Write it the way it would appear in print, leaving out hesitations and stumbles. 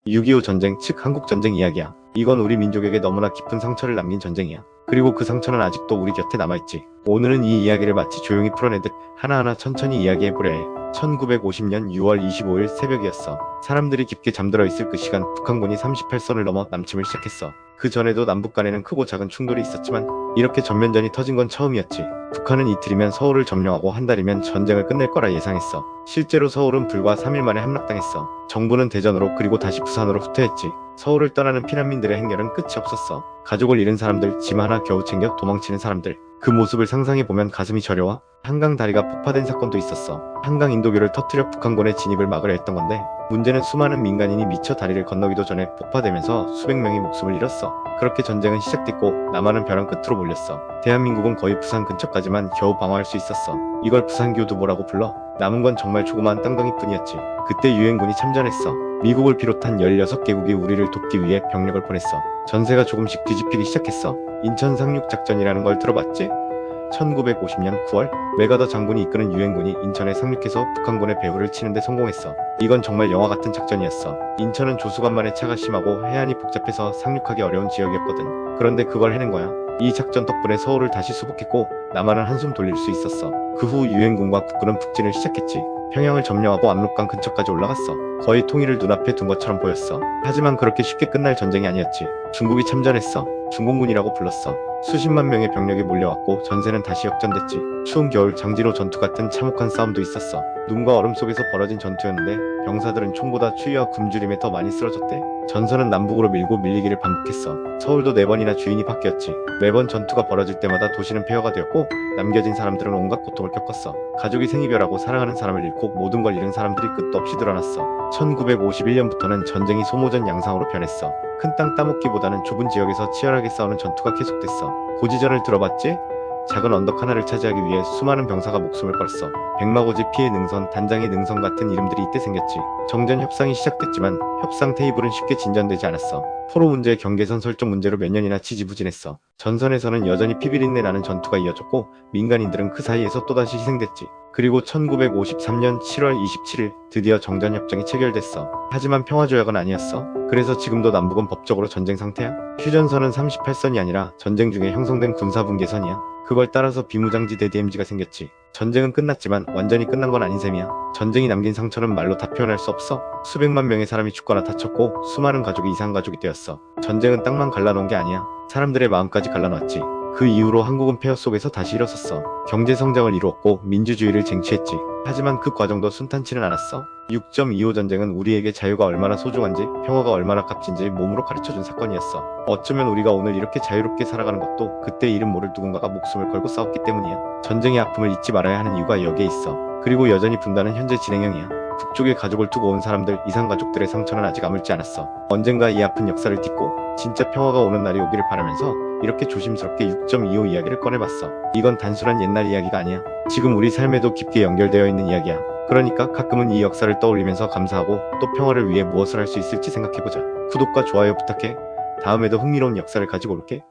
6.25 전쟁, 즉 한국전쟁 이야기야. 이건 우리 민족에게 너무나 깊은 상처를 남긴 전쟁이야. 그리고 그 상처는 아직도 우리 곁에 남아있지. 오늘은 이 이야기를 마치 조용히 풀어내듯 하나하나 천천히 이야기해보려 해. 1950년 6월 25일 새벽이었어. 사람들이 깊게 잠들어 있을 그 시간, 북한군이 38선을 넘어 남침을 시작했어. 그 전에도 남북 간에는 크고 작은 충돌이 있었지만 이렇게 전면전이 터진 건 처음이었지. 북한은 이틀이면 서울을 점령하고 한 달이면 전쟁을 끝낼 거라 예상했어. 실제로 서울은 불과 3일 만에 함락당했어. 정부는 대전으로 그리고 다시 부산으로 후퇴했지. 서울을 떠나는 피난민들의 행렬은 끝이 없었어. 가족을 잃은 사람들, 짐 하나 겨우 챙겨 도망치는 사람들. 그 모습을 상상해보면 가슴이 저려와. 한강 다리가 폭파된 사건도 있었어. 한강 인도교를 터뜨려 북한군의 진입을 막으려 했던 건데 문제는 수많은 민간인이 미처 다리를 건너기도 전에 폭파되면서 수백 명이 목숨을 잃었어. 그렇게 전쟁은 시작됐고 남한은 벼랑 끝으로 몰렸어. 대한민국은 거의 부산 근처까지만 겨우 방어할 수 있었어. 이걸 부산교두보라고 불러. 남은 건 정말 조그마한 땅덩이뿐이었지. 그때 유엔군이 참전했어. 미국을 비롯한 16개국이 우리를 돕기 위해 병력을 보냈어. 전세가 조금씩 뒤집히기 시작했어. 인천 상륙작전이라는 걸 들어봤지? 1950년 9월 메가더 장군이 이끄는 유엔군이 인천에 상륙해서 북한군의 배후를 치는데 성공했어. 이건 정말 영화 같은 작전이었어. 인천은 조수간만의 차가 심하고 해안이 복잡해서 상륙하기 어려운 지역이었거든. 그런데 그걸 해낸 거야. 이 작전 덕분에 서울을 다시 수복했고 남한은 한숨 돌릴 수 있었어. 그 후 유엔군과 국군은 북진을 시작했지. 평양을 점령하고 압록강 근처까지 올라갔어. 거의 통일을 눈앞에 둔 것처럼 보였어. 하지만 그렇게 쉽게 끝날 전쟁이 아니었지. 중국이 참전했어. 중공군이라고 불렀어. 수십만 명의 병력이 몰려왔고 전세는 다시 역전됐지. 추운 겨울 장진호 전투 같은 참혹한 싸움도 있었어. 눈과 얼음 속에서 벌어진 전투였는데 병사들은 총보다 추위와 굶주림에 더 많이 쓰러졌대. 전선은 남북으로 밀고 밀리기를 반복했어. 서울도 4번이나 주인이 바뀌었지. 매번 전투가 벌어질 때마다 도시는 폐허가 되었고 남겨진 사람들은 온갖 고통을 겪었어. 가족이 생이별하고 사랑하는 사람을 잃고 모든 걸 잃은 사람들이 끝도 없이 드러났어. 1951년부터는 전쟁이 소모전 양상으로 변했어. 큰 땅 따먹기보다는 좁은 지역에서 치열하게 싸우는 전투가 계속됐어. 고지전을 들어봤지? 작은 언덕 하나를 차지하기 위해 수많은 병사가 목숨을 걸었어. 백마고지, 피해 능선, 단장의 능선 같은 이름들이 이때 생겼지. 정전 협상이 시작됐지만 협상 테이블은 쉽게 진전되지 않았어. 포로 문제, 경계선 설정 문제로 몇 년이나 지지부진했어. 전선에서는 여전히 피비린내 나는 전투가 이어졌고 민간인들은 그 사이에서 또다시 희생됐지. 그리고 1953년 7월 27일 드디어 정전협정이 체결됐어. 하지만 평화조약은 아니었어. 그래서 지금도 남북은 법적으로 전쟁 상태야. 휴전선은 38선이 아니라 전쟁 중에 형성된 군사분계선이야. 그걸 따라서 비무장지대 DMZ가 생겼지. 전쟁은 끝났지만 완전히 끝난 건 아닌 셈이야. 전쟁이 남긴 상처는 말로 다 표현할 수 없어. 수백만 명의 사람이 죽거나 다쳤고 수많은 가족이 이산가족이 되었어. 전쟁은 땅만 갈라놓은 게 아니야. 사람들의 마음까지 갈라놨지. 그 이후로 한국은 폐허 속에서 다시 일어섰어. 경제 성장을 이루었고 민주주의를 쟁취했지. 하지만 그 과정도 순탄치는 않았어. 6.25 전쟁은 우리에게 자유가 얼마나 소중한지, 평화가 얼마나 값진지 몸으로 가르쳐준 사건이었어. 어쩌면 우리가 오늘 이렇게 자유롭게 살아가는 것도 그때 이름 모를 누군가가 목숨을 걸고 싸웠기 때문이야. 전쟁의 아픔을 잊지 말아야 하는 이유가 여기에 있어. 그리고 여전히 분단은 현재 진행형이야. 북쪽에 가족을 두고 온 사람들, 이산가족들의 상처는 아직 아물지 않았어. 언젠가 이 아픈 역사를 딛고 진짜 평화가 오는 날이 오기를 바라면서 이렇게 조심스럽게 6.25 이야기를 꺼내봤어. 이건 단순한 옛날 이야기가 아니야. 지금 우리 삶에도 깊게 연결되어 있는 이야기야. 그러니까 가끔은 이 역사를 떠올리면서 감사하고 또 평화를 위해 무엇을 할 수 있을지 생각해보자. 구독과 좋아요 부탁해. 다음에도 흥미로운 역사를 가지고 올게.